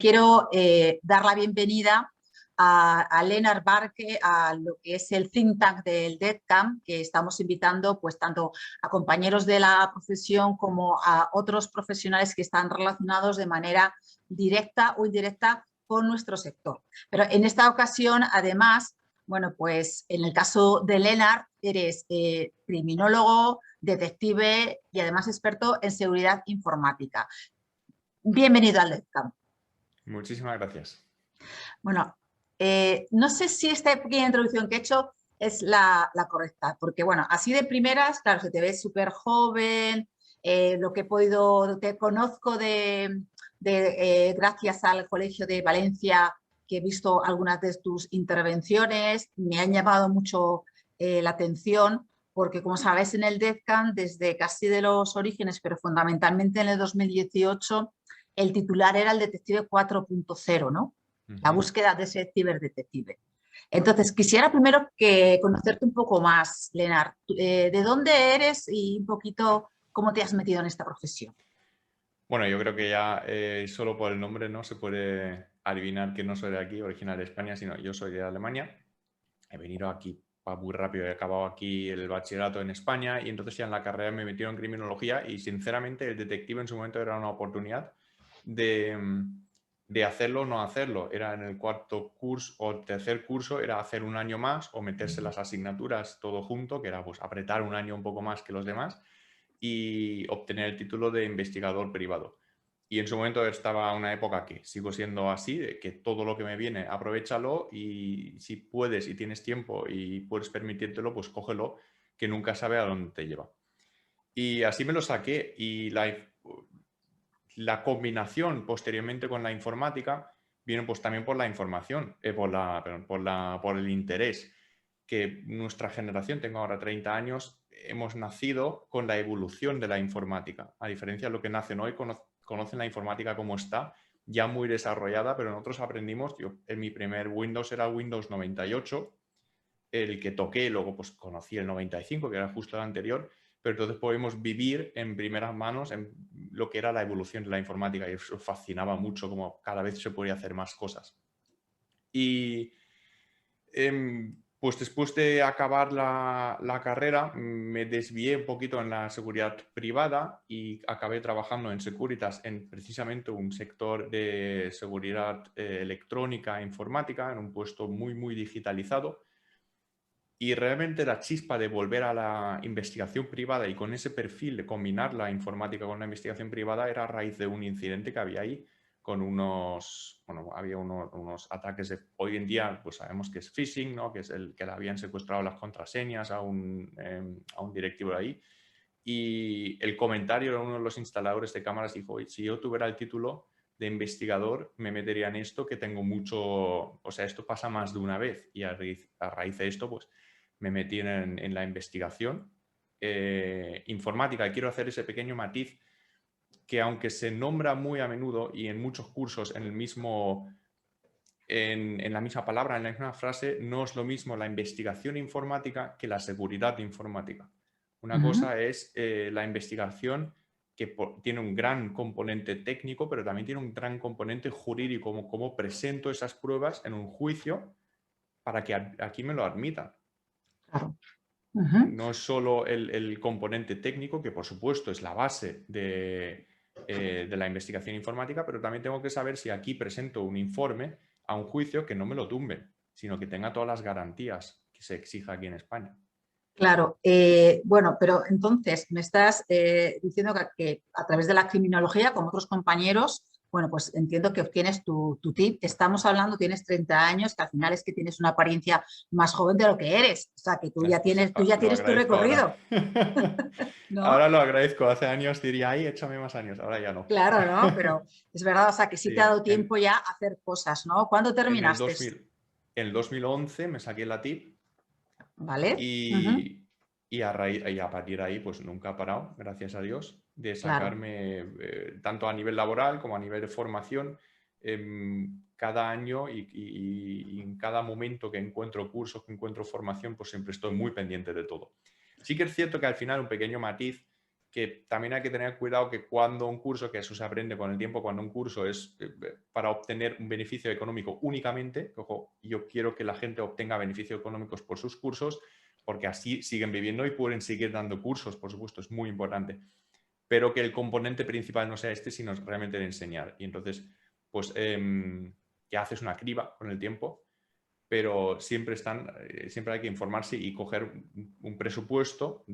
Quiero dar la bienvenida a Lennart Barke, a lo que es el think tank del DEDCAM, que estamos invitando pues tanto a compañeros de la profesión como a otros profesionales que están relacionados de manera directa o indirecta con nuestro sector. Pero en esta ocasión, además, bueno, pues en el caso de Lennart, eres criminólogo, detective y además experto en seguridad informática. Bienvenido al DEDCAM. Muchísimas gracias. Bueno, no sé si esta pequeña introducción que he hecho es la correcta, porque bueno, así de primeras, claro, se te ve súper joven, lo que he podido, te conozco gracias al Colegio de Valencia, que he visto algunas de tus intervenciones, me han llamado mucho la atención, porque como sabéis en el DEDCAM, desde casi de los orígenes, pero fundamentalmente en el 2018, el titular era el Detective 4.0, ¿no? La búsqueda de ese ciberdetective. Entonces, quisiera primero conocerte un poco más, Lennart. ¿De dónde eres y un poquito cómo te has metido en esta profesión? Bueno, yo creo que ya solo por el nombre no se puede adivinar que no soy de aquí, original de España, sino yo soy de Alemania. He venido aquí muy rápido, he acabado aquí el bachillerato en España y entonces ya en la carrera me metieron en criminología y sinceramente el detective en su momento era una oportunidad de hacerlo o no hacerlo. Era en el cuarto curso o tercer curso, era hacer un año más o meterse las asignaturas todo junto, que era pues apretar un año un poco más que los demás y obtener el título de investigador privado. Y en su momento estaba una época que sigo siendo así, de que todo lo que me viene, aprovéchalo y si puedes y tienes tiempo y puedes permitírtelo, pues cógelo, que nunca sabe a dónde te lleva. Y así me lo saqué y la combinación posteriormente con la informática viene pues también por la información, por el interés que nuestra generación, tengo ahora 30 años, hemos nacido con la evolución de la informática. A diferencia de lo que nacen hoy, conocen la informática como está, ya muy desarrollada, pero nosotros aprendimos, yo en mi primer Windows era Windows 98, el que toqué, luego pues conocí el 95, que era justo el anterior, pero entonces podemos vivir en primeras manos en lo que era la evolución de la informática y eso fascinaba mucho, como cada vez se podía hacer más cosas. Y pues después de acabar la carrera me desvié un poquito en la seguridad privada y acabé trabajando en Securitas, en precisamente un sector de seguridad electrónica e informática, en un puesto muy digitalizado. Y realmente la chispa de volver a la investigación privada y con ese perfil de combinar la informática con la investigación privada era a raíz de un incidente que había ahí con había unos ataques hoy en día pues sabemos que es phishing, ¿no? Que es el que le habían secuestrado las contraseñas a un directivo de ahí. Y el comentario de uno de los instaladores de cámaras dijo, oye, si yo tuviera el título de investigador, me metería en esto que tengo mucho, o sea, esto pasa más de una vez y a raíz de esto, pues me metí en la investigación informática. Y quiero hacer ese pequeño matiz que aunque se nombra muy a menudo y en muchos cursos en la misma palabra, en la misma frase, no es lo mismo la investigación informática que la seguridad informática. Una cosa es la investigación que tiene un gran componente técnico, pero también tiene un gran componente jurídico, cómo presento esas pruebas en un juicio para que aquí me lo admitan. Claro. No es solo el componente técnico, que por supuesto es la base de la investigación informática, pero también tengo que saber si aquí presento un informe a un juicio que no me lo tumben, sino que tenga todas las garantías que se exija aquí en España. Claro, bueno, pero entonces me estás diciendo que a través de la criminología, con otros compañeros, bueno, pues entiendo que obtienes tu tip. Estamos hablando, tienes 30 años, que al final es que tienes una apariencia más joven de lo que eres. O sea, que tú ya tienes Lo tu agradezco ahora. recorrido, ¿no? Ahora lo agradezco. Hace años diría, ay, échame más años. Ahora ya no. Claro, ¿no? Pero es verdad, o sea, que sí Sí, te ha dado tiempo ya a hacer cosas, ¿no? ¿Cuándo en el terminaste? 2000, en el 2011 me saqué la TIP ¿Vale? y a partir de ahí pues nunca he parado, gracias a Dios, de Claro. sacarme tanto a nivel laboral como a nivel de formación cada año y en cada momento que encuentro cursos, que encuentro formación, pues siempre estoy muy pendiente de todo. Sí que es cierto que al final un pequeño matiz que también hay que tener cuidado que cuando un curso, que eso se aprende con el tiempo, cuando un curso es para obtener un beneficio económico únicamente, ojo, yo quiero que la gente obtenga beneficios económicos por sus cursos, porque así siguen viviendo y pueden seguir dando cursos, por supuesto, es muy importante, pero que el componente principal no sea este, sino realmente de enseñar. Y entonces, pues, que haces una criba con el tiempo, pero siempre hay que informarse y coger un presupuesto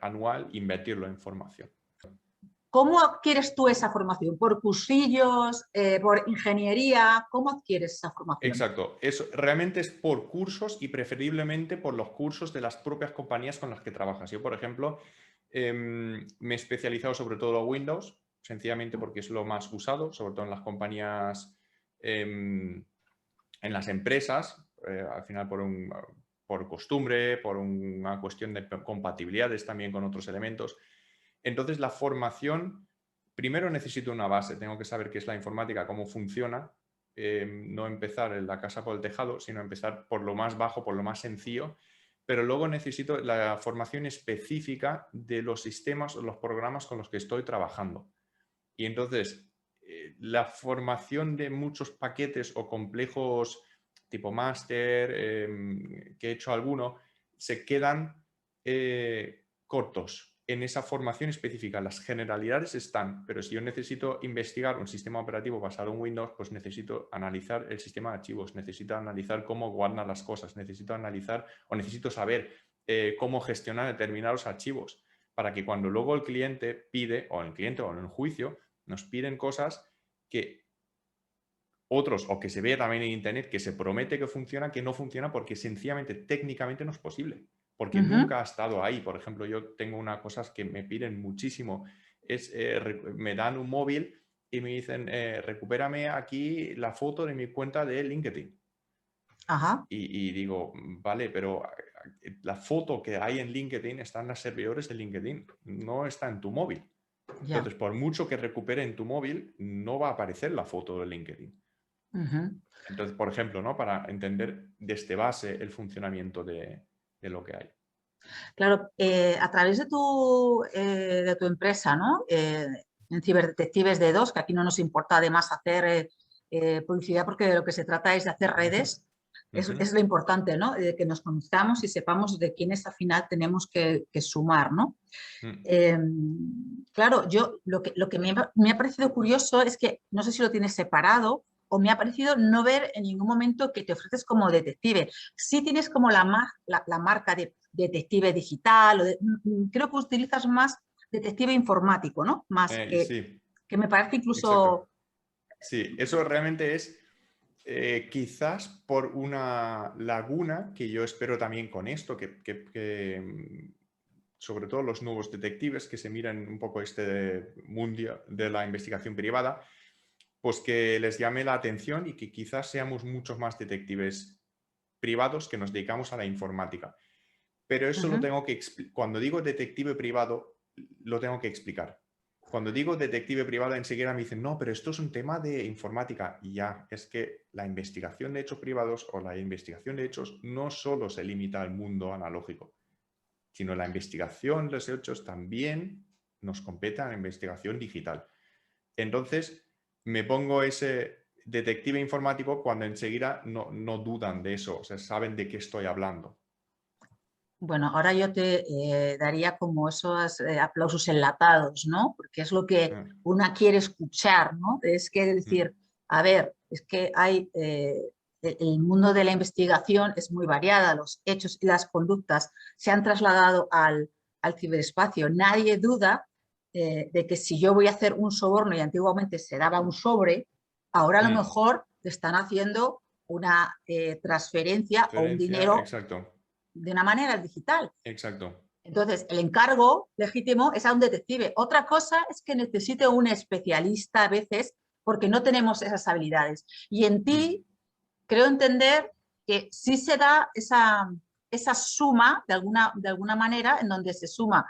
anual e invertirlo en formación. ¿Cómo adquieres tú esa formación? ¿Por cursillos? ¿Por ingeniería? ¿Cómo adquieres esa formación? Exacto. Eso realmente es por cursos y preferiblemente por los cursos de las propias compañías con las que trabajas. Yo, por ejemplo, me he especializado sobre todo en Windows, sencillamente porque es lo más usado, sobre todo en las compañías, en las empresas, al final por costumbre, por una cuestión de compatibilidades también con otros elementos. Entonces, la formación, primero necesito una base, tengo que saber qué es la informática, cómo funciona, no empezar en la casa por el tejado, sino empezar por lo más bajo, por lo más sencillo, pero luego necesito la formación específica de los sistemas o los programas con los que estoy trabajando. Y entonces, la formación de muchos paquetes o complejos tipo máster, que he hecho alguno, se quedan cortos en esa formación específica. Las generalidades están, pero si yo necesito investigar un sistema operativo basado en Windows, pues necesito analizar el sistema de archivos, necesito analizar cómo guardan las cosas, necesito analizar o necesito saber cómo gestionar determinados archivos para que cuando luego el cliente pide, o el cliente o en el juicio, nos piden cosas que otros, o que se ve también en Internet, que se promete que funciona, que no funciona porque sencillamente técnicamente no es posible, porque nunca ha estado ahí. Por ejemplo, yo tengo unas cosas que me piden muchísimo, me dan un móvil y me dicen, recupérame aquí la foto de mi cuenta de LinkedIn. Ajá. Y digo, vale, pero la foto que hay en LinkedIn está en los servidores de LinkedIn, no está en tu móvil. Ya. Entonces, por mucho que recupere en tu móvil, no va a aparecer la foto de LinkedIn. Entonces, por ejemplo, ¿no? Para entender desde base el funcionamiento de lo que hay. Claro, a través de tu empresa, ¿no? En Ciberdetectives D2, que aquí no nos importa además hacer publicidad porque de lo que se trata es de hacer redes, es lo importante, ¿no? De que nos conozcamos y sepamos de quiénes al final tenemos que sumar, ¿no? Claro, yo lo que me ha parecido curioso es que no sé si lo tienes separado o me ha parecido no ver en ningún momento que te ofreces como detective. Sí tienes como la marca de detective digital, creo que utilizas más detective informático, ¿no? Más Sí, que me parece incluso... exacto. Sí, eso realmente es quizás por una laguna que yo espero también con esto, que sobre todo los nuevos detectives que se miran un poco este mundo de la investigación privada, pues que les llame la atención y que quizás seamos muchos más detectives privados que nos dedicamos a la informática. Pero eso lo tengo que cuando digo detective privado, lo tengo que explicar. Cuando digo detective privado, enseguida me dicen, no, pero esto es un tema de informática. Y ya, es que la investigación de hechos privados o la investigación de hechos no solo se limita al mundo analógico, sino la investigación de los hechos también nos compete a la investigación digital. Entonces, me pongo ese detective informático cuando enseguida no dudan de eso, o sea, saben de qué estoy hablando. Bueno, ahora yo te daría como esos aplausos enlatados, ¿no? Porque es lo que una quiere escuchar, ¿no? Es que decir, a ver, es que hay, el mundo de la investigación es muy variada, los hechos y las conductas se han trasladado al ciberespacio. Nadie duda de que si yo voy a hacer un soborno y antiguamente se daba un sobre, ahora a lo mejor te están haciendo una transferencia o un dinero Exacto. de una manera digital. Exacto. Entonces, el encargo legítimo es a un detective. Otra cosa es que necesite un especialista a veces porque no tenemos esas habilidades. Y en ti creo entender que sí se da esa suma de alguna manera en donde se suma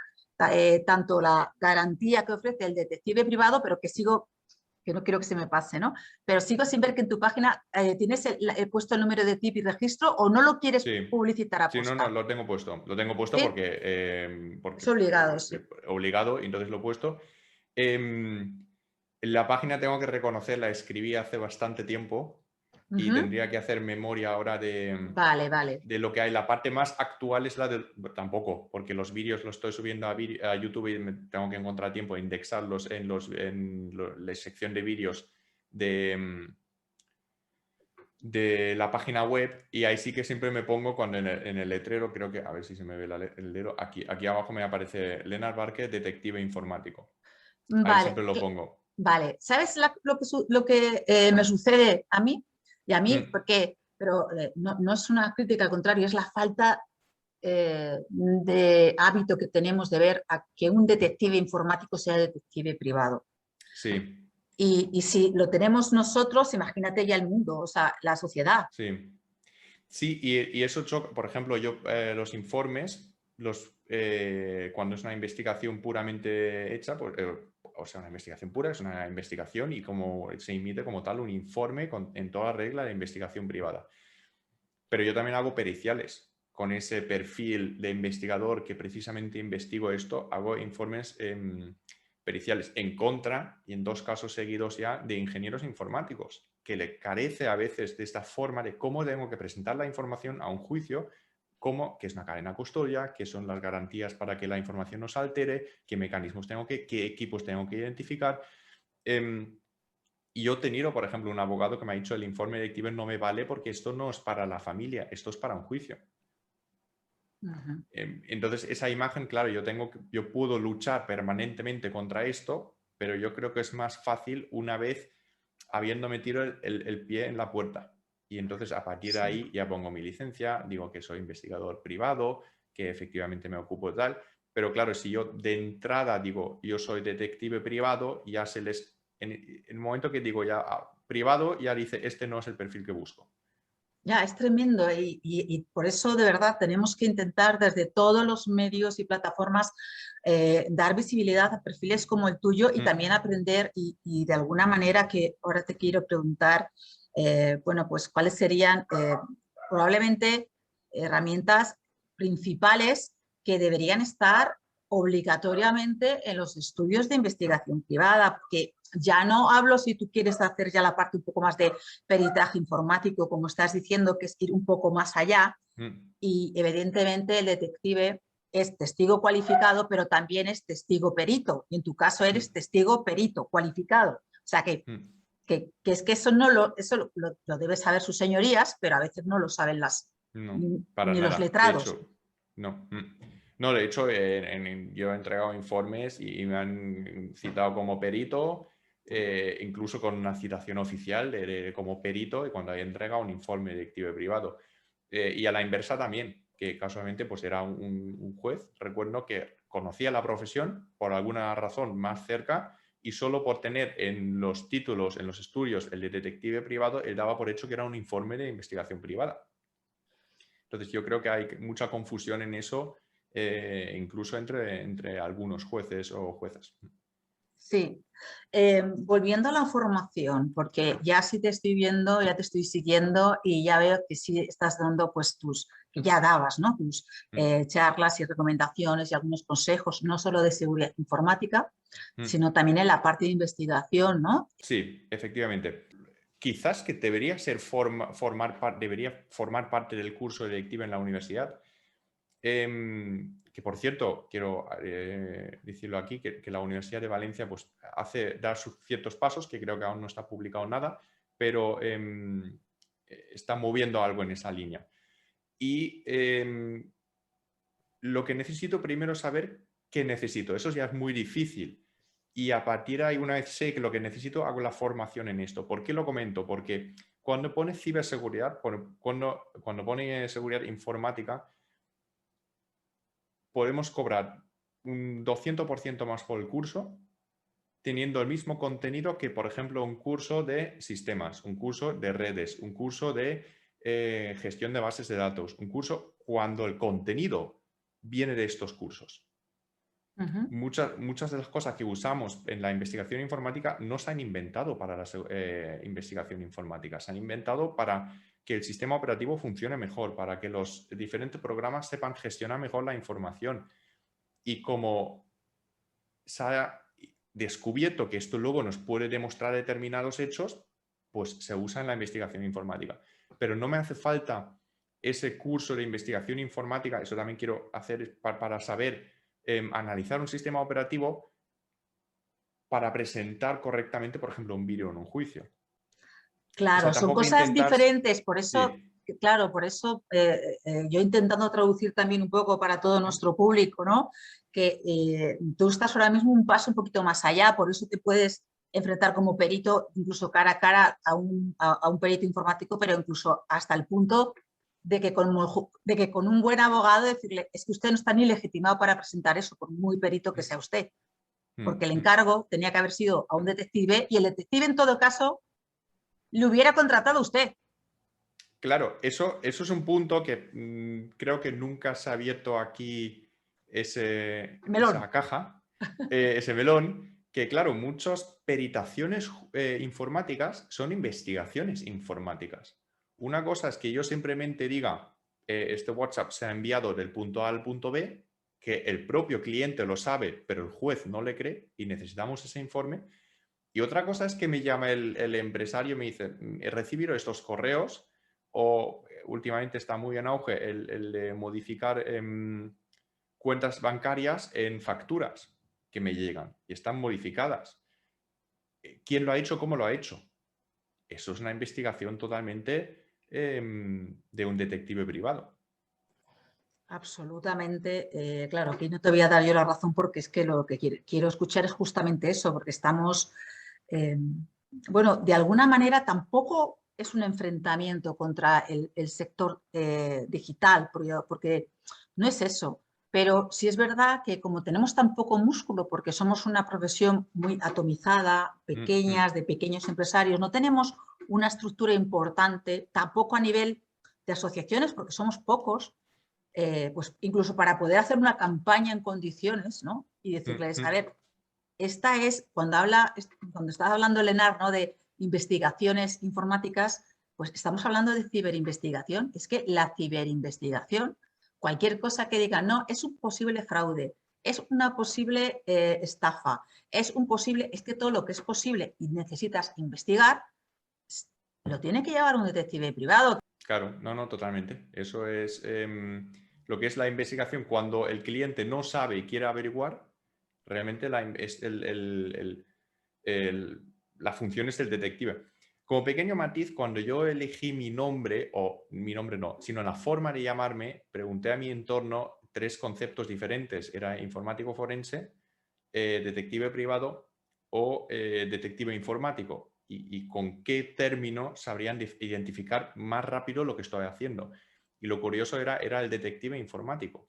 tanto la garantía que ofrece el detective privado, pero que sigo que no quiero que se me pase, ¿no? Pero sigo sin ver que en tu página tienes puesto el número de TIP y registro, o no lo quieres Sí, publicitar a sí, no, posta. lo tengo puesto. Lo tengo puesto ¿Sí? porque Es obligado, sí. obligado, y entonces lo he puesto. La página tengo que reconocer, la escribí hace bastante tiempo y Ujú. tendría que hacer memoria ahora de, Vale, vale. de lo que hay. La parte más actual es la del... Tampoco, porque los vídeos los estoy subiendo a YouTube y tengo que encontrar tiempo de indexarlos en la sección de vídeos de la página web, y ahí sí que siempre me pongo cuando en el letrero, creo que, a ver si se me ve el dedo, aquí abajo me aparece Lennart Barke, detective informático. Ahí Vale, siempre lo pongo. vale. ¿Sabes lo que me sucede a mí? Y a mí, Mm, porque, pero no, no es una crítica, al contrario, es la falta de hábito que tenemos de ver a que un detective informático sea detective privado. sí, Y si lo tenemos nosotros, imagínate ya el mundo, o sea, la sociedad. sí. Sí, y eso choca, por ejemplo, yo los informes, cuando es una investigación puramente hecha, pues, o sea, una investigación pura es una investigación y como se emite como tal un informe en toda regla de investigación privada. Pero yo también hago periciales. Con ese perfil de investigador que precisamente investigo esto, hago informes periciales en contra, y en 2 casos seguidos ya, de ingenieros informáticos, que le carece a veces de esta forma de cómo tengo que presentar la información a un juicio, qué es una cadena custodia, qué son las garantías para que la información no se altere, qué mecanismos qué equipos tengo que identificar. Y yo he tenido, por ejemplo, un abogado que me ha dicho el informe directivo no me vale porque esto no es para la familia, esto es para un juicio. Ujú. Entonces, esa imagen, claro, yo puedo luchar permanentemente contra esto, pero yo creo que es más fácil una vez habiendo metido el pie en la puerta. Y entonces, a partir de Sí. ahí, ya pongo mi licencia, digo que soy investigador privado, que efectivamente me ocupo de tal. Pero claro, si yo de entrada digo, yo soy detective privado, ya en el momento que digo ya privado, ya dice, este no es el perfil que busco. Ya, es tremendo y por eso de verdad tenemos que intentar desde todos los medios y plataformas dar visibilidad a perfiles como el tuyo y Mm, también aprender y de alguna manera que ahora te quiero preguntar, bueno, pues cuáles serían probablemente herramientas principales que deberían estar obligatoriamente en los estudios de investigación privada, porque ya no hablo si tú quieres hacer ya la parte un poco más de peritaje informático, como estás diciendo, que es ir un poco más allá, mm, y evidentemente el detective es testigo cualificado, pero también es testigo perito, y en tu caso eres mm, testigo perito cualificado. O sea mm. que es que eso no lo debe saber sus señorías, pero a veces no lo saben No, ni, para ni los nada. De letrados. hecho, no. No, de hecho, yo he entregado informes y me han citado como perito, incluso con una citación oficial como perito, y cuando he entregado un informe directivo privado. Y a la inversa también, que casualmente pues era un juez, recuerdo que conocía la profesión por alguna razón más cerca, y solo por tener en los títulos, en los estudios, el de detective privado, él daba por hecho que era un informe de investigación privada. Entonces yo creo que hay mucha confusión en eso, incluso entre algunos jueces o juezas. Sí, volviendo a la formación, porque ya sí te estoy viendo, ya te estoy siguiendo y ya veo que sí estás dando pues que ya dabas, ¿no? Tus Mm, charlas y recomendaciones y algunos consejos, no solo de seguridad informática, mm. sino también en la parte de investigación, ¿no? Sí, efectivamente. Quizás que debería formar parte del curso de directiva en la universidad. Que por cierto, quiero decirlo aquí, que la Universidad de Valencia pues, da sus ciertos pasos, que creo que aún no está publicado nada, pero está moviendo algo en esa línea. Y lo que necesito primero es saber qué necesito. Eso ya es muy difícil. Y a partir de ahí, una vez sé que lo que necesito, hago la formación en esto. ¿Por qué lo comento? Porque cuando pone ciberseguridad, cuando pone seguridad informática, podemos cobrar un 200% más por el curso, teniendo el mismo contenido que, por ejemplo, un curso de sistemas, un curso de redes, un curso de gestión de bases de datos, un curso cuando el contenido viene de estos cursos. Ujú. Muchas de las cosas que usamos en la investigación informática no se han inventado para la investigación informática, se han inventado para que el sistema operativo funcione mejor, para que los diferentes programas sepan gestionar mejor la información. Y como se ha descubierto que esto luego nos puede demostrar determinados hechos, pues se usa en la investigación informática. Pero no me hace falta ese curso de investigación informática, eso también quiero hacer para saber analizar un sistema operativo para presentar correctamente, por ejemplo, un vídeo en un juicio. O sea, Claro, son tampoco cosas intentar... diferentes, por eso, Sí. claro, por eso yo intentando traducir también un poco para todo nuestro público, ¿no? Que tú estás ahora mismo un paso un poquito más allá, por eso te puedes enfrentar como perito, incluso cara a cara a un perito informático, pero incluso hasta el punto de que con un buen abogado decirle, es que usted no está ni legitimado para presentar eso, por muy perito que sea usted, porque el encargo tenía que haber sido a un detective y el detective en todo caso le hubiera contratado a usted. Claro, eso es un punto que creo que nunca se ha abierto aquí Melón. esa caja, ese melón, que claro, muchas peritaciones informáticas son investigaciones informáticas. Una cosa es que yo simplemente diga, este WhatsApp se ha enviado del punto A al punto B, que el propio cliente lo sabe, pero el juez no le cree y necesitamos ese informe. Y otra cosa es que me llama el empresario y me dice, he recibido estos correos o últimamente está muy en auge el de modificar cuentas bancarias en facturas que me llegan y están modificadas. ¿Quién lo ha hecho? ¿Cómo lo ha hecho? Eso es una investigación totalmente de un detective privado. Absolutamente, claro, aquí no te voy a dar yo la razón porque es que lo que quiero escuchar es justamente eso, porque estamos, eh, bueno, de alguna manera tampoco es un enfrentamiento contra el sector digital, porque no es eso, pero sí es verdad que como tenemos tan poco músculo, porque somos una profesión muy atomizada, pequeñas, de pequeños empresarios, no tenemos una estructura importante, tampoco a nivel de asociaciones, porque somos pocos, pues incluso para poder hacer una campaña en condiciones, ¿no? Y decirles, a ver, esta es, cuando estás hablando, Lenar, ¿no? De investigaciones informáticas, pues estamos hablando de ciberinvestigación. Es que la ciberinvestigación, cualquier cosa que diga, no, es un posible fraude, es una posible estafa, es que todo lo que es posible y necesitas investigar, lo tiene que llevar un detective privado. Claro, no, totalmente. Eso es lo que es la investigación. Cuando el cliente no sabe y quiere averiguar, realmente la función es del detective. Como pequeño matiz, cuando yo elegí mi nombre, o mi nombre no, sino la forma de llamarme, pregunté a mi entorno 3 conceptos diferentes. Era informático forense, detective privado o detective informático. Y con qué término sabrían identificar más rápido lo que estoy haciendo. Y lo curioso era el detective informático.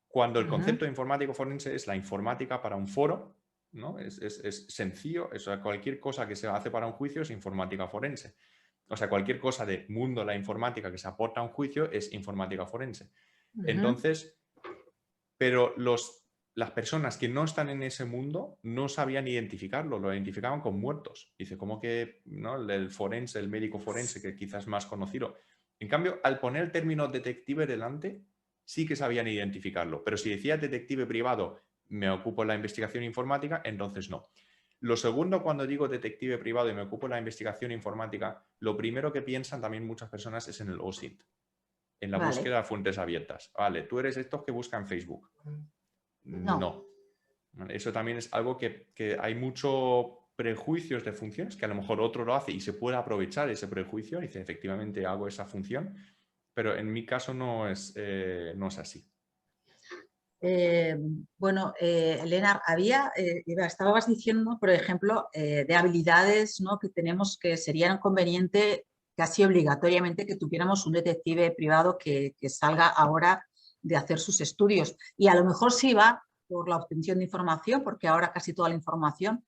Cuando el concepto de informático forense es la informática para un foro, ¿no? Es sencillo, cualquier cosa que se hace para un juicio es informática forense. O sea, cualquier cosa de mundo de la informática que se aporta a un juicio es informática forense. Entonces, pero las personas que no están en ese mundo no sabían identificarlo, lo identificaban con muertos. Dice, ¿cómo que no? El forense, el médico forense, que quizás es más conocido? En cambio, al poner el término detective delante, sí que sabían identificarlo. Pero si decía detective privado, me ocupo de la investigación informática, entonces no. Lo segundo, cuando digo detective privado y me ocupo de la investigación informática, lo primero que piensan también muchas personas es en el OSINT, en la Vale, búsqueda de fuentes abiertas. Vale, tú eres estos que buscan Facebook. no. No. Eso también es algo que hay muchos prejuicios de funciones, que a lo mejor otro lo hace y se puede aprovechar ese prejuicio y dice, efectivamente hago esa función, pero en mi caso no es así. Eh, bueno, Elena, estabas diciendo, por ejemplo, de habilidades, ¿no? Que tenemos que serían conveniente, casi obligatoriamente, que tuviéramos un detective privado que salga ahora de hacer sus estudios. Y a lo mejor sí va por la obtención de información, porque ahora casi toda la información,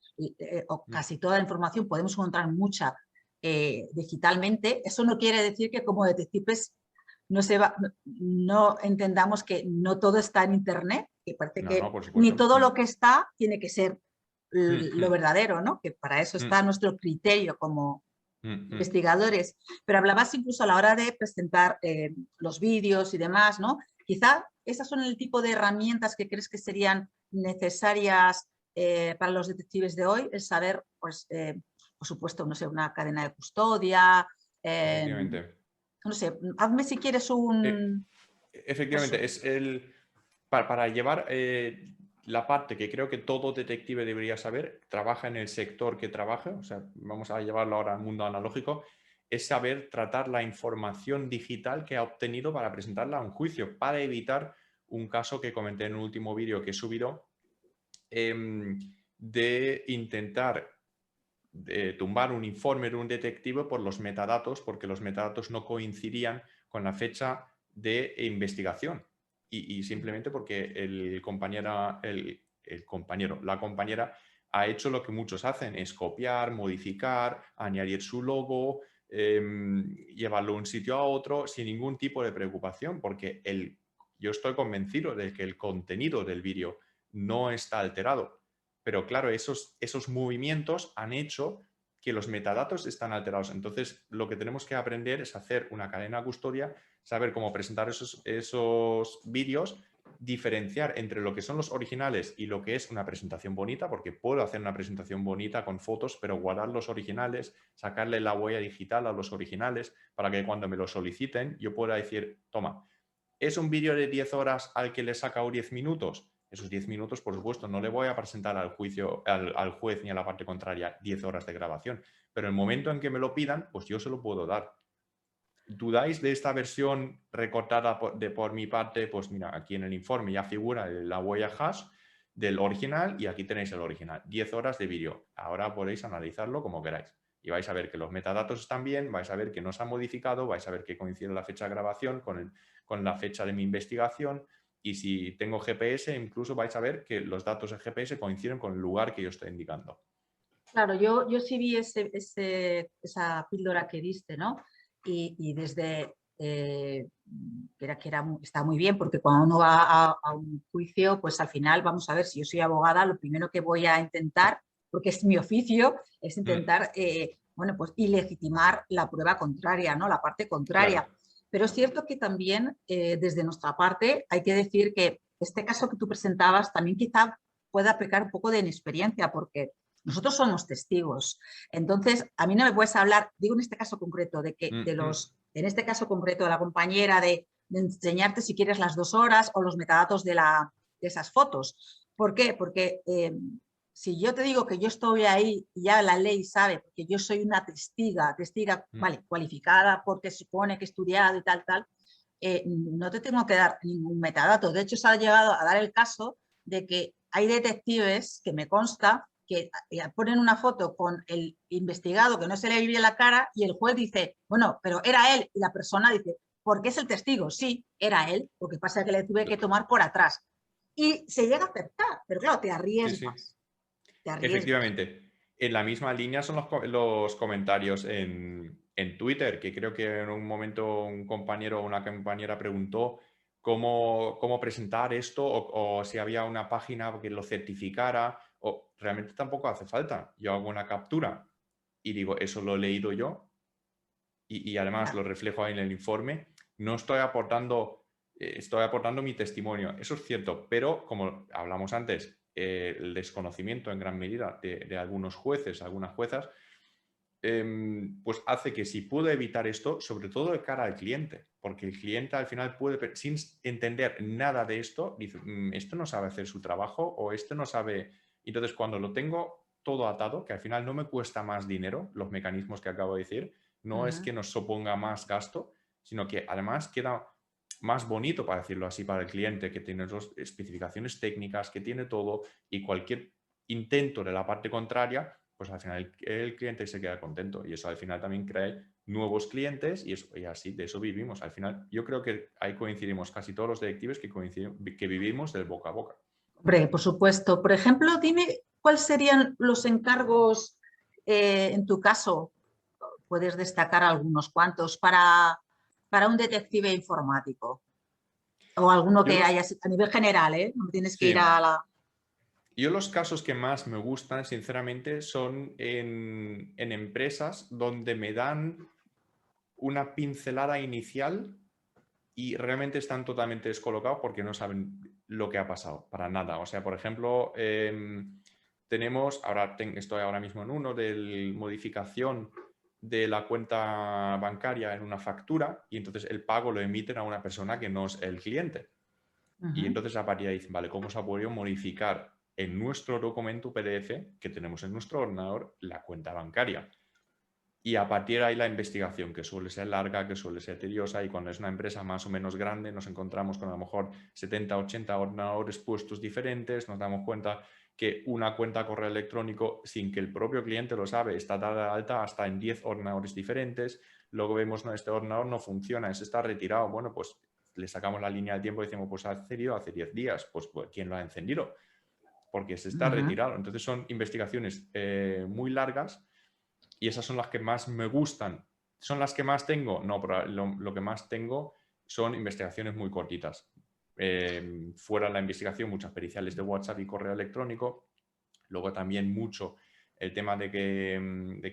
o casi toda la información podemos encontrar mucha digitalmente. Eso no quiere decir que como detectives no entendamos que no todo está en Internet, que parece No, que no, por ni supuesto. todo lo que está tiene que ser lo Mm, verdadero, ¿no? Que para eso mm, está nuestro criterio como mm. investigadores. Pero hablabas incluso a la hora de presentar los vídeos y demás, ¿no? Quizá esas son el tipo de herramientas que crees que serían necesarias para los detectives de hoy, el saber, pues, por supuesto, no sé, una cadena de custodia, Efectivamente. no sé, hazme si quieres Eh, un... Pues, Efectivamente, es para llevar la parte que creo que todo detective debería saber, trabaja en el sector que trabaja, o sea, vamos a llevarlo ahora al mundo analógico, es saber tratar la información digital que ha obtenido para presentarla a un juicio, para evitar un caso que comenté en un último vídeo que he subido, de intentar tumbar un informe de un detective por los metadatos, porque los metadatos no coincidían con la fecha de investigación. Y simplemente porque la compañera ha hecho lo que muchos hacen, es copiar, modificar, añadir su logo, llevarlo de un sitio a otro sin ningún tipo de preocupación, porque yo estoy convencido de que el contenido del vídeo no está alterado. Pero claro, esos movimientos han hecho que los metadatos están alterados. Entonces, lo que tenemos que aprender es hacer una cadena de custodia, saber cómo presentar esos vídeos, diferenciar entre lo que son los originales y lo que es una presentación bonita, porque puedo hacer una presentación bonita con fotos, pero guardar los originales, sacarle la huella digital a los originales para que cuando me lo soliciten yo pueda decir, toma, ¿es un vídeo de 10 horas al que le he sacado 10 minutos? Esos 10 minutos, por supuesto, no le voy a presentar al juez ni a la parte contraria 10 horas de grabación, pero en el momento en que me lo pidan, pues yo se lo puedo dar. ¿Dudáis de esta versión recortada por mi parte? Pues mira, aquí en el informe ya figura la huella hash del original y aquí tenéis el original. 10 horas de vídeo. Ahora podéis analizarlo como queráis. Y vais a ver que los metadatos están bien, vais a ver que no se ha modificado, vais a ver que coincide la fecha de grabación con la fecha de mi investigación. Y si tengo GPS, incluso vais a ver que los datos de GPS coinciden con el lugar que yo estoy indicando. claro, yo sí vi esa píldora que diste, ¿no? Y desde está muy bien, porque cuando uno va a un juicio, pues al final, vamos a ver, si yo soy abogada, lo primero que voy a intentar, porque es mi oficio, es intentar, bueno, pues ilegitimar la prueba contraria, ¿no? La parte contraria. Claro. Pero es cierto que también desde nuestra parte hay que decir que este caso que tú presentabas también quizá pueda pecar un poco de inexperiencia, porque nosotros somos testigos. Entonces, a mí no me puedes hablar, digo en este caso concreto, de que en este caso concreto de la compañera, de enseñarte si quieres las 2 horas o los metadatos de esas fotos. ¿Por qué? Porque si yo te digo que yo estoy ahí y ya la ley sabe, porque yo soy una testiga, vale, cualificada porque se supone que he estudiado y tal, no te tengo que dar ningún metadato. De hecho, se ha llegado a dar el caso de que hay detectives que me consta que ponen una foto con el investigado que no se le ve bien la cara y el juez dice, bueno, pero era él. Y la persona dice, ¿por qué es el testigo? Sí, era él. Lo que pasa es que le tuve que tomar por atrás. Y se llega a aceptar, pero claro, te Sí, sí. arriesgas. Te arriesgas. Efectivamente. En la misma línea son los comentarios en Twitter, que creo que en un momento un compañero o una compañera preguntó cómo presentar esto o si había una página que lo certificara. O realmente tampoco hace falta. Yo hago una captura y digo, eso lo he leído yo y además lo Claro. reflejo ahí en el informe. No estoy aportando mi testimonio. Eso es cierto, pero como hablamos antes, el desconocimiento en gran medida de algunos jueces, algunas juezas, pues hace que si puedo evitar esto, sobre todo de cara al cliente, porque el cliente al final puede, sin entender nada de esto, dice, esto no sabe hacer su trabajo o esto no sabe... Entonces, cuando lo tengo todo atado, que al final no me cuesta más dinero, los mecanismos que acabo de decir, no es que nos suponga más gasto, sino que además queda más bonito, para decirlo así, para el cliente, que tiene dos especificaciones técnicas, que tiene todo y cualquier intento de la parte contraria, pues al final el cliente se queda contento y eso al final también crea nuevos clientes y así de eso vivimos. Al final yo creo que ahí coincidimos casi todos los detectives que vivimos del boca a boca. Hombre, por supuesto. Por ejemplo, dime cuáles serían los encargos, en tu caso, puedes destacar algunos cuantos, para un detective informático. O alguno que haya a nivel general, ¿eh? No tienes que ir a la... Yo los casos que más me gustan, sinceramente, son en empresas donde me dan una pincelada inicial y realmente están totalmente descolocados porque no saben lo que ha pasado, para nada. O sea, por ejemplo, estoy ahora mismo en uno de modificación de la cuenta bancaria en una factura y entonces el pago lo emiten a una persona que no es el cliente. Y entonces a partir de ahí dicen, vale, ¿cómo se ha podido modificar en nuestro documento PDF que tenemos en nuestro ordenador la cuenta bancaria? Y a partir de ahí la investigación, que suele ser larga, que suele ser tediosa, y cuando es una empresa más o menos grande nos encontramos con a lo mejor 70, 80 ordenadores puestos diferentes, nos damos cuenta que una cuenta de correo electrónico, sin que el propio cliente lo sabe, está dada de alta hasta en 10 ordenadores diferentes. Luego vemos, no, este ordenador no funciona, ese está retirado. Bueno, pues le sacamos la línea de tiempo y decimos, pues ha encendido hace 10 días. Pues ¿quién lo ha encendido? Porque se está retirado. Entonces son investigaciones muy largas y esas son las que más me gustan. ¿Son las que más tengo? No, pero lo que más tengo son investigaciones muy cortitas. Fuera la investigación, muchas periciales de WhatsApp y correo electrónico. Luego también mucho el tema de que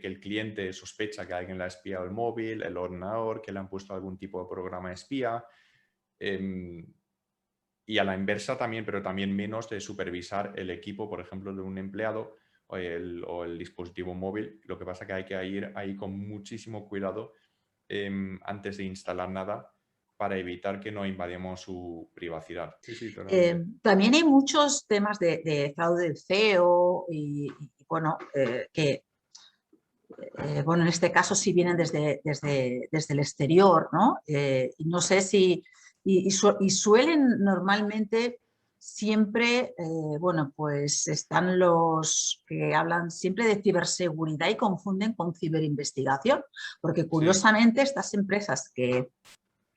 el cliente sospecha que alguien le ha espiado el móvil, el ordenador, que le han puesto algún tipo de programa espía. Y a la inversa también, pero también menos de supervisar el equipo, por ejemplo, de un empleado o el dispositivo móvil. Lo que pasa es que hay que ir ahí con muchísimo cuidado antes de instalar nada para evitar que no invadamos su privacidad. Sí, totalmente. También hay muchos temas de fraude del CEO y bueno, bueno, en este caso sí vienen desde el exterior, ¿no? Y no sé si... Y suelen normalmente siempre, bueno, pues están los que hablan siempre de ciberseguridad y confunden con ciberinvestigación, porque curiosamente estas empresas que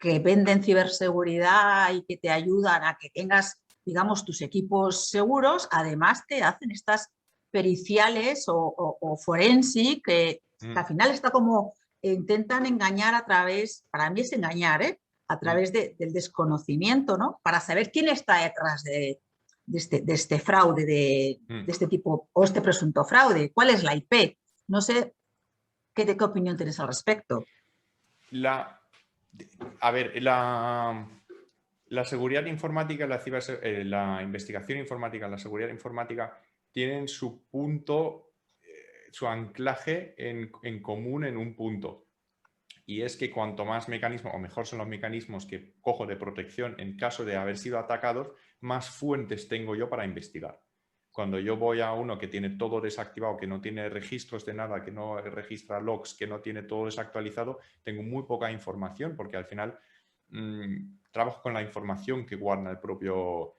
venden ciberseguridad y que te ayudan a que tengas, digamos, tus equipos seguros, además te hacen estas periciales o forensic que al final está como intentan engañar a través, para mí es engañar, a través del desconocimiento, ¿no? Para saber quién está detrás de este fraude, de este tipo, o este presunto fraude, cuál es la IP. No sé qué opinión tienes al respecto. A ver, la seguridad informática, la investigación informática, la seguridad informática tienen su punto, su anclaje en común en un punto. Y es que cuanto más mecanismos, o mejor son los mecanismos que cojo de protección en caso de haber sido atacados, más fuentes tengo yo para investigar. Cuando yo voy a uno que tiene todo desactivado, que no tiene registros de nada, que no registra logs, que no tiene todo desactualizado, tengo muy poca información porque al final trabajo con la información que guarda el propio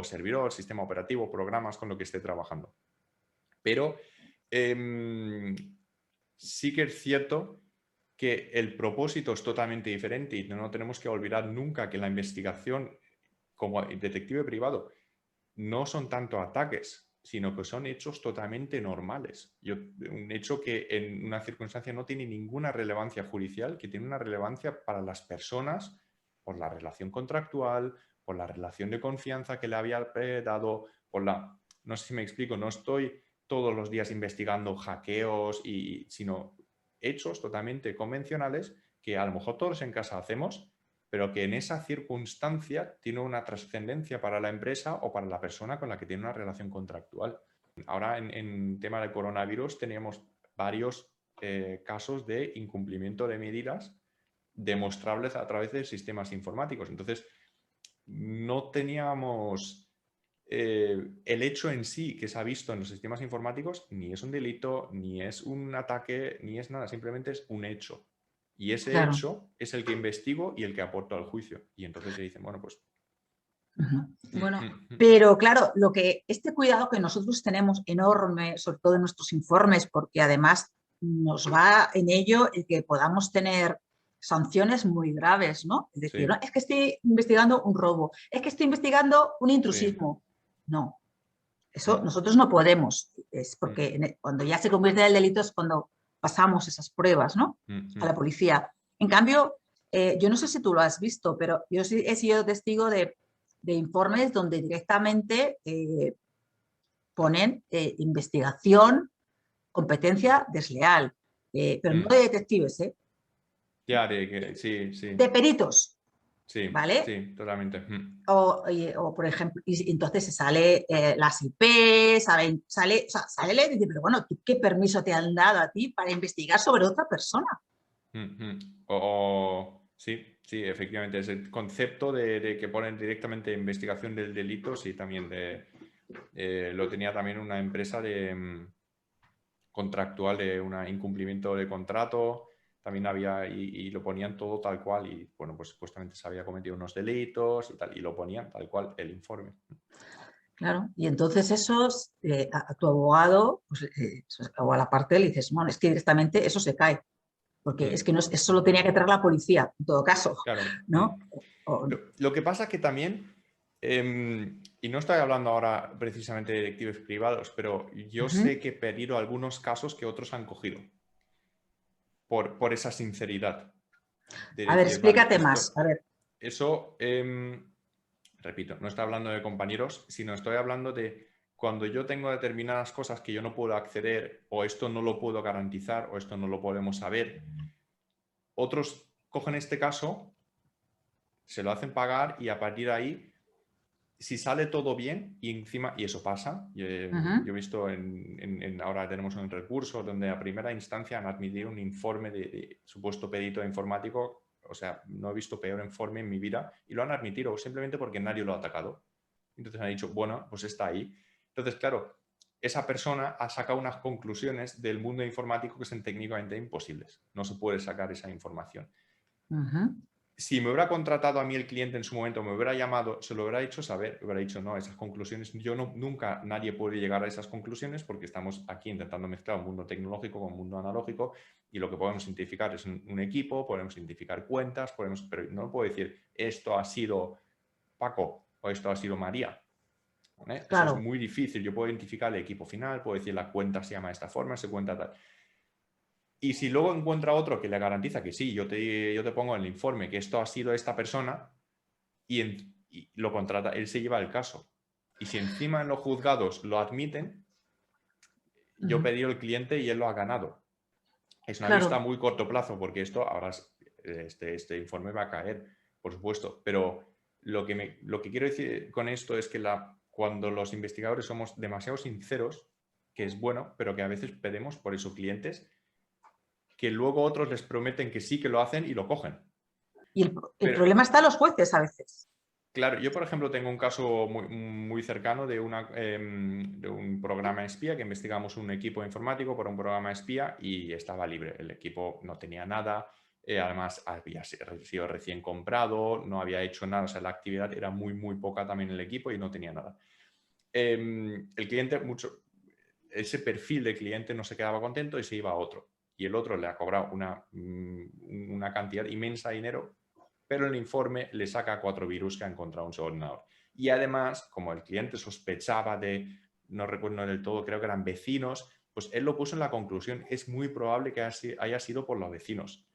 servidor, sistema operativo, programas con lo que esté trabajando. Pero sí que es cierto que el propósito es totalmente diferente y no tenemos que olvidar nunca que la investigación como detective privado no son tanto ataques, sino que son hechos totalmente normales. Un hecho que en una circunstancia no tiene ninguna relevancia judicial, que tiene una relevancia para las personas por la relación contractual, por la relación de confianza que le había dado, no sé si me explico, no estoy todos los días investigando hackeos, sino hechos totalmente convencionales que a lo mejor todos en casa hacemos, pero que en esa circunstancia tiene una trascendencia para la empresa o para la persona con la que tiene una relación contractual. Ahora, en tema de coronavirus, teníamos varios casos de incumplimiento de medidas demostrables a través de sistemas informáticos. Entonces, no teníamos el hecho en sí que se ha visto en los sistemas informáticos, ni es un delito, ni es un ataque, ni es nada, simplemente es un hecho. Y ese hecho es el que investigo y el que aporto al juicio. Y entonces se dicen, bueno, pues... Bueno, pero claro, este cuidado que nosotros tenemos enorme, sobre todo en nuestros informes, porque además nos va en ello el que podamos tener sanciones muy graves, ¿no? Es decir, ¿no? Es que estoy investigando un robo, es que estoy investigando un intrusismo. No, eso nosotros no podemos, es porque cuando ya se convierte en el delito es cuando pasamos esas pruebas, ¿no? A la policía. En cambio, yo no sé si tú lo has visto, pero yo sí he sido testigo de informes donde directamente ponen investigación, competencia desleal, pero no Mm. de detectives, Ya, sí, de sí, peritos, sí, ¿vale? sí, totalmente. Mm. O, por ejemplo, y entonces se sale las IP, sale, o sea, sale y dice, pero bueno, ¿tú qué permiso te han dado a ti para investigar sobre otra persona? Mm, mm. Sí, sí, efectivamente, ese concepto de que ponen directamente investigación del delito, sí, también lo tenía también una empresa contractual de un incumplimiento de contrato, también había, y lo ponían todo tal cual, y bueno, pues supuestamente se había cometido unos delitos y tal, y lo ponían tal cual el informe. Claro, y entonces esos, a tu abogado, pues, o a la parte le dices, bueno, es que directamente eso se cae, porque es Mm, que no, eso lo tenía que traer la policía, en todo caso, claro. ¿no? Mm. Lo que pasa es que también, y no estoy hablando ahora precisamente de detectives privados, pero yo Ujú. sé que he pedido algunos casos que otros han cogido por esa sinceridad de A ver, decir, vale, explícate más, a ver. eso, repito, no estoy hablando de compañeros, sino estoy hablando de cuando yo tengo determinadas cosas que yo no puedo acceder, o esto no lo puedo garantizar, o esto no lo podemos saber, otros cogen este caso, se lo hacen pagar y a partir de ahí, si sale todo bien y encima, y eso pasa, yo Ujú. he visto ahora tenemos un recurso donde a primera instancia han admitido un informe de supuesto perito informático, o sea, no he visto peor informe en mi vida y lo han admitido simplemente porque nadie lo ha atacado. Entonces han dicho, bueno, pues está ahí. Entonces, claro, esa persona ha sacado unas conclusiones del mundo informático que son técnicamente imposibles. No se puede sacar esa información. Ujú. Si me hubiera contratado a mí el cliente en su momento, me hubiera llamado, se lo hubiera hecho saber, hubiera dicho, no, esas conclusiones, yo no, nunca nadie puede llegar a esas conclusiones porque estamos aquí intentando mezclar un mundo tecnológico con un mundo analógico y lo que podemos identificar es un equipo, podemos identificar cuentas, pero no puedo decir, esto ha sido Paco o esto ha sido María. ¿Vale? Eso es Claro, muy difícil. Yo puedo identificar el equipo final, puedo decir la cuenta se llama de esta forma, se cuenta tal. Y si luego encuentra otro que le garantiza que sí, yo te pongo en el informe que esto ha sido esta persona y lo contrata, él se lleva el caso. Y si encima en los juzgados lo admiten, yo he ujú. pedido el cliente y él lo ha ganado. Es una vista a Claro, muy corto plazo porque esto ahora este informe va a caer, por supuesto. Pero lo que quiero decir con esto es que cuando los investigadores somos demasiado sinceros, que es bueno, pero que a veces pedimos por eso clientes que luego otros les prometen que sí que lo hacen y lo cogen. y el Pero, problema está en los jueces a veces. claro, yo por ejemplo tengo un caso muy cercano de un programa espía que investigamos un equipo informático por un programa espía y estaba libre. El equipo no tenía nada, además había sido recién comprado, no había hecho nada, o sea, la actividad era muy poca también en el equipo y no tenía nada. El cliente, ese perfil de cliente no se quedaba contento y se iba a otro. Y el otro le ha cobrado una cantidad inmensa de dinero, pero el informe le saca 4 virus que ha encontrado en su ordenador. Y además, como el cliente sospechaba no recuerdo del todo, creo que eran vecinos, pues él lo puso en la conclusión, es muy probable que haya sido por los vecinos.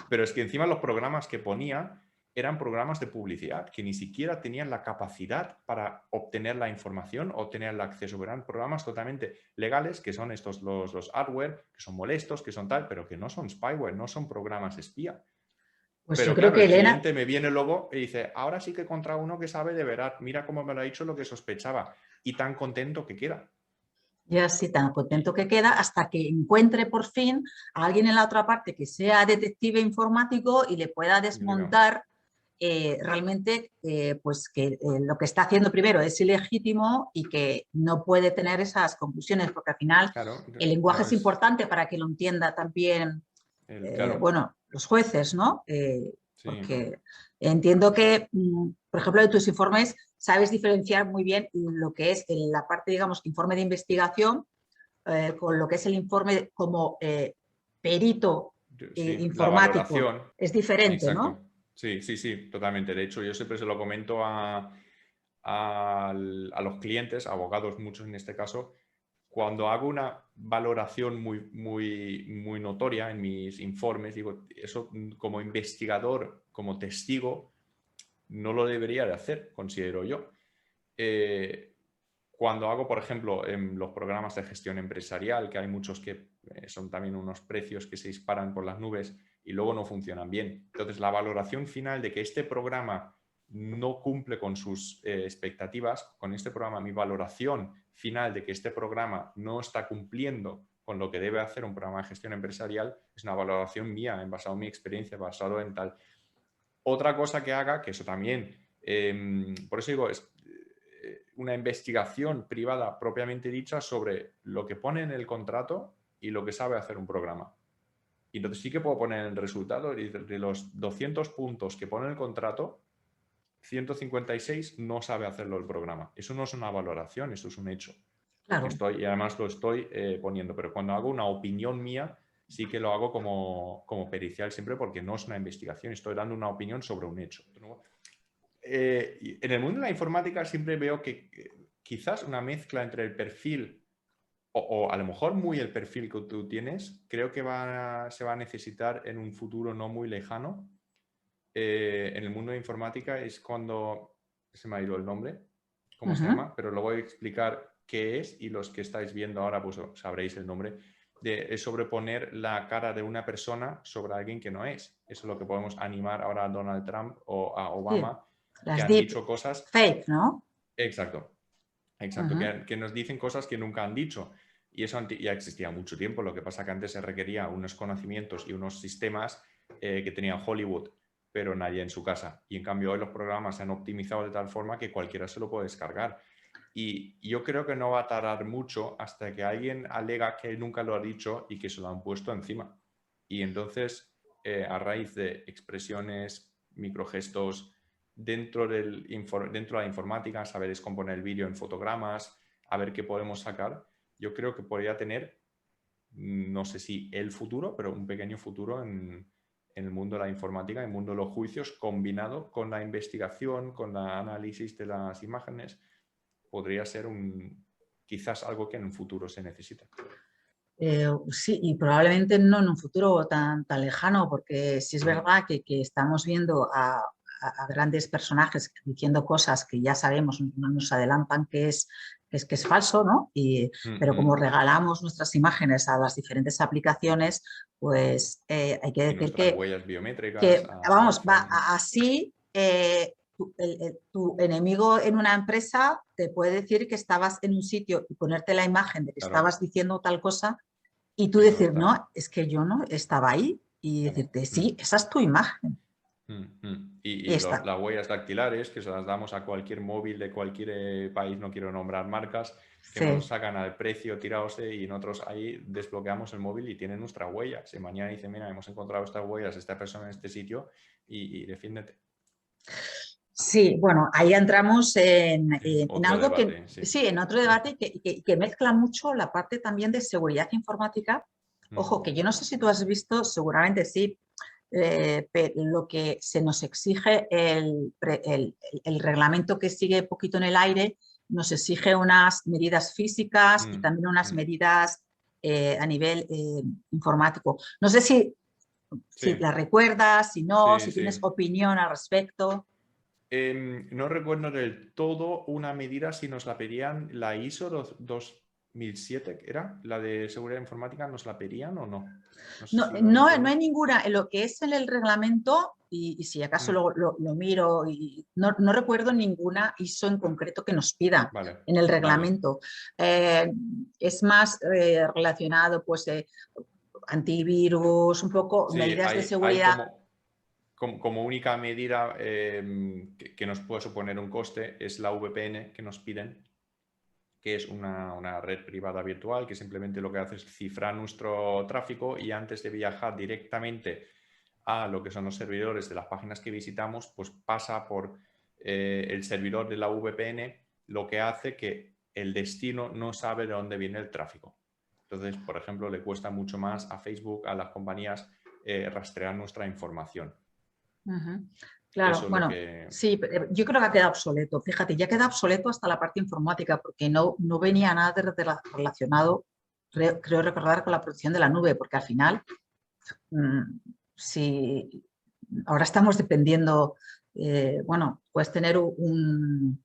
Pero es que encima los programas que ponía eran programas de publicidad que ni siquiera tenían la capacidad para obtener la información, obtener el acceso. Eran programas totalmente legales, que son estos los hardware, que son molestos, que son tal, pero que no son spyware, no son programas espía. Pues yo Pero creo claro, que el Elena, cliente me viene luego y dice, ahora sí que he encontrado uno que sabe de verdad, mira cómo me lo ha dicho lo que sospechaba y tan contento que queda. ya sí, tan contento Y que queda hasta que encuentre por fin a alguien en la otra parte que sea detective informático y le pueda digo, desmontar realmente pues que lo que está haciendo primero es ilegítimo y que no puede tener esas conclusiones, porque al final claro, el lenguaje no es es importante para que lo entienda también, claro, bueno, los jueces, ¿no? sí. Porque entiendo que, por ejemplo, de tus informes sabes diferenciar muy bien lo que es la parte, digamos, informe de investigación con lo que es el informe como perito Sí, la informático. valoración, Es diferente, ¿no? exacto. Sí, sí, sí, totalmente. De hecho, yo siempre se lo comento a los clientes, abogados muchos en este caso, cuando hago una valoración muy notoria en mis informes, digo, eso como investigador, como testigo, no lo debería de hacer, considero yo. Cuando hago, por ejemplo, en los programas de gestión empresarial, que hay muchos que son también unos precios que se disparan por las nubes y luego no funcionan bien. Entonces, la valoración final de que este programa no cumple con sus expectativas, con este programa, mi valoración final de que este programa no está cumpliendo con lo que debe hacer un programa de gestión empresarial, es una valoración mía, basado en mi experiencia, basado en tal. Otra cosa que haga, que eso también, por eso digo, es una investigación privada propiamente dicha sobre lo que pone en el contrato y lo que sabe hacer un programa. Y entonces sí que puedo poner en el resultado de los 200 puntos que pone el contrato, 156 no sabe hacerlo el programa. Eso no es una valoración, eso es un hecho. Claro. Y además lo estoy poniendo, pero cuando hago una opinión mía, sí que lo hago como pericial siempre porque no es una investigación, estoy dando una opinión sobre un hecho. En el mundo de la informática siempre veo que quizás una mezcla entre el perfil o a lo mejor muy el perfil que tú tienes, creo que se va a necesitar en un futuro no muy lejano. En el mundo de informática es cuando, se me ha ido el nombre, cómo se llama, pero lo voy a explicar qué es y los que estáis viendo ahora pues sabréis el nombre. Es sobreponer la cara de una persona sobre alguien que no es. Eso es lo que podemos animar ahora a Donald Trump o a Obama, Sí, que las han deep dicho cosas. fake, ¿no? Exacto. Exacto, que nos dicen cosas que nunca han dicho. Y eso ya existía mucho tiempo. Lo que pasa que antes se requería unos conocimientos y unos sistemas que tenían Hollywood, pero nadie en su casa. Y en cambio hoy los programas se han optimizado de tal forma que cualquiera se lo puede descargar. Y yo creo que no va a tardar mucho hasta que alguien alega que nunca lo ha dicho y que se lo han puesto encima. Y entonces, a raíz de expresiones, microgestos, dentro de la informática, saber descomponer el vídeo en fotogramas, a ver qué podemos sacar, yo creo que podría tener, no sé si el futuro, pero un pequeño futuro en el mundo de la informática, en el mundo de los juicios, combinado con la investigación, con el análisis de las imágenes, podría ser quizás algo que en un futuro se necesita. Sí, y probablemente no en un futuro tan lejano, porque sí es verdad que estamos viendo a grandes personajes diciendo cosas que ya sabemos, nos adelantan que es falso, ¿no? Pero como regalamos nuestras imágenes a las diferentes aplicaciones, pues hay que decir nuestras huellas biométricas vamos, iPhone. así tu enemigo en una empresa te puede decir que estabas en un sitio y ponerte la imagen de que estabas diciendo tal cosa y tú decir, no, es que yo no estaba ahí y decirte, sí, esa es tu imagen. Y las huellas dactilares, que se las damos a cualquier móvil de cualquier país, no quiero nombrar marcas, que nos sacan al precio tirados y nosotros ahí desbloqueamos el móvil y tienen nuestra huella. Si mañana dicen, mira, hemos encontrado estas huellas, esta persona en este sitio y defiéndete. Sí, bueno, ahí entramos en algo debate, sí, en otro debate que mezcla mucho la parte también de seguridad informática. Ojo, que yo no sé si tú has visto, seguramente sí, lo que se nos exige, el reglamento que sigue poquito en el aire, nos exige unas medidas físicas y también unas medidas a nivel informático. No sé si la recuerdas, si no, si tienes opinión al respecto. No recuerdo del todo una medida si nos la pedían la ISO 2007, ¿era? ¿La de seguridad informática nos la pedían o no? No hay ninguna, en lo que es en el reglamento, y si acaso lo miro, y no recuerdo ninguna ISO en concreto que nos pida en el reglamento. Es más relacionado, pues, antivirus, un poco medidas de seguridad. Como única medida que nos puede suponer un coste es la VPN que nos piden, que es una red privada virtual que simplemente lo que hace es cifrar nuestro tráfico y antes de viajar directamente a lo que son los servidores de las páginas que visitamos, pues pasa por el servidor de la VPN, lo que hace que el destino no sabe de dónde viene el tráfico. Entonces, por ejemplo, le cuesta mucho más a Facebook, a las compañías, rastrear nuestra información. Claro, Eso es lo bueno, que... sí, yo creo que ha quedado obsoleto. Fíjate, ya queda obsoleto hasta la parte informática porque no venía nada relacionado, creo recordar, con la protección de la nube, porque al final, mm, si ahora estamos dependiendo, bueno, puedes tener un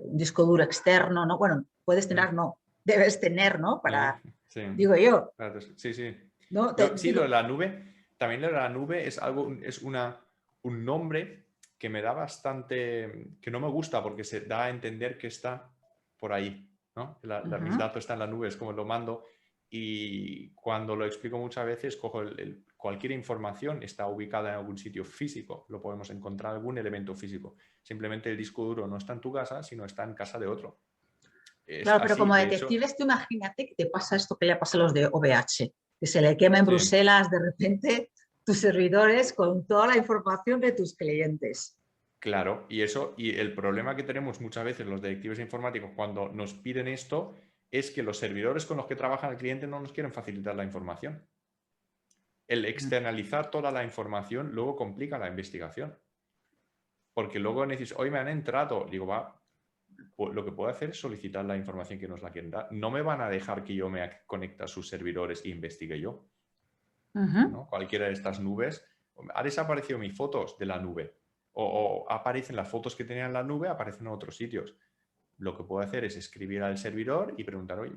disco duro externo, ¿no? Bueno, puedes Mm, tener, no, debes tener, ¿no? Para, sí, digo yo, claro, sí, sí. ¿no? Sí, lo de Digo, la nube, también lo de la nube es algo, es un nombre que me da bastante, que no me gusta porque se da a entender que está por ahí, ¿no? Mis ujú. datos están en la nube, es como lo mando y cuando lo explico muchas veces, cojo cualquier información está ubicada en algún sitio físico, lo podemos encontrar algún elemento físico. Simplemente el disco duro no está en tu casa, sino está en casa de otro. Es Claro, pero así, como de hecho, detectives, tú imagínate que te pasa esto que le pasa a los de OVH, que se le quema en sí. Bruselas de repente tus servidores con toda la información de tus clientes. Claro, y el problema que tenemos muchas veces los detectives informáticos cuando nos piden esto es que los servidores con los que trabaja el cliente no nos quieren facilitar la información. El externalizar toda la información luego complica la investigación. Porque luego necesito, hoy me han entrado, digo, va, pues lo que puedo hacer es solicitar la información que nos la quieren dar. No me van a dejar que yo me conecte a sus servidores e investigue yo, ¿no? Cualquiera de estas nubes, ha desaparecido mis fotos de la nube o aparecen las fotos que tenía en la nube, aparecen en otros sitios. Lo que puedo hacer es escribir al servidor y preguntar, oye,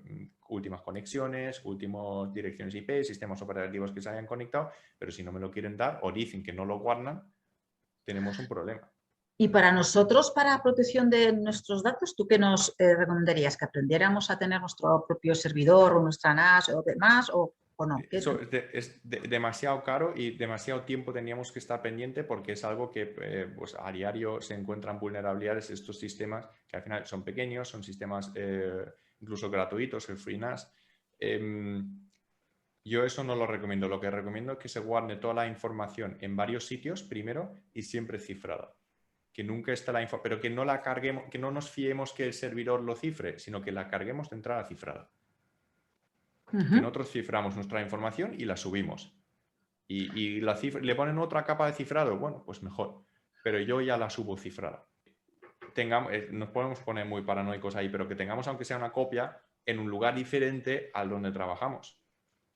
últimas conexiones, últimas direcciones IP, sistemas operativos que se hayan conectado, pero si no me lo quieren dar o dicen que no lo guardan, tenemos un problema. Y para nosotros, para protección de nuestros datos, ¿tú qué nos recomendarías? ¿Que aprendiéramos a tener nuestro propio servidor o nuestra NAS o demás o no? Eso es demasiado caro y demasiado tiempo teníamos que estar pendiente porque es algo que pues a diario se encuentran vulnerabilidades de estos sistemas que al final son pequeños, son sistemas incluso gratuitos, el FreeNAS. Yo eso no lo recomiendo. Lo que recomiendo es que se guarde toda la información en varios sitios primero y siempre cifrada. Que nunca esté la info, pero que no la carguemos, que no nos fiemos que el servidor lo cifre, sino que la carguemos de entrada cifrada. Que nosotros ciframos nuestra información y la subimos. Y le ponen otra capa de cifrado, bueno, pues mejor. Pero yo ya la subo cifrada. Nos podemos poner muy paranoicos ahí, pero que tengamos, aunque sea una copia, en un lugar diferente al donde trabajamos.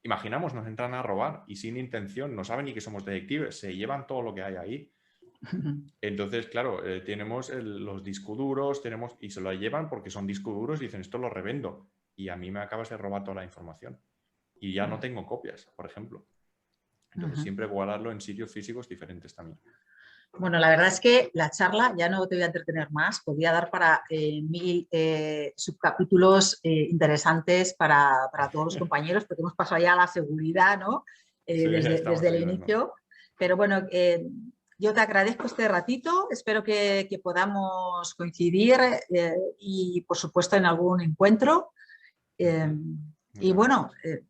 Imaginamos, nos entran a robar y sin intención, no saben ni que somos detectives, se llevan todo lo que hay ahí. Entonces, claro, tenemos los discos duros, y se lo llevan porque son discos duros y dicen, esto lo revendo. Y a mí me acabas de robar toda la información. Y ya no tengo copias, por ejemplo. Entonces, siempre guardarlo en sitios físicos diferentes también. Bueno, la verdad es que la charla, ya no te voy a entretener más, podría dar para 1000 subcapítulos interesantes para todos los compañeros, porque hemos pasado ya a la seguridad, ¿no? Sí, estamos Desde el ahí mismo. inicio. Pero bueno, yo te agradezco este ratito, espero que podamos coincidir y, por supuesto, en algún encuentro. Y Muchas bueno, gracias.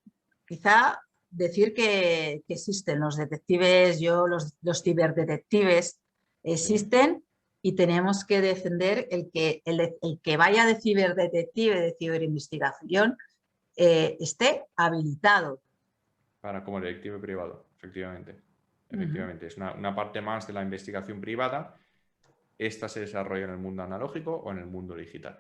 quizá decir que existen los detectives, los ciberdetectives Sí. existen y tenemos que defender el que vaya de ciberdetective, de ciberinvestigación, esté habilitado. Como detective privado, efectivamente. Ujú. Efectivamente, es una parte más de la investigación privada. Esta se desarrolla en el mundo analógico o en el mundo digital.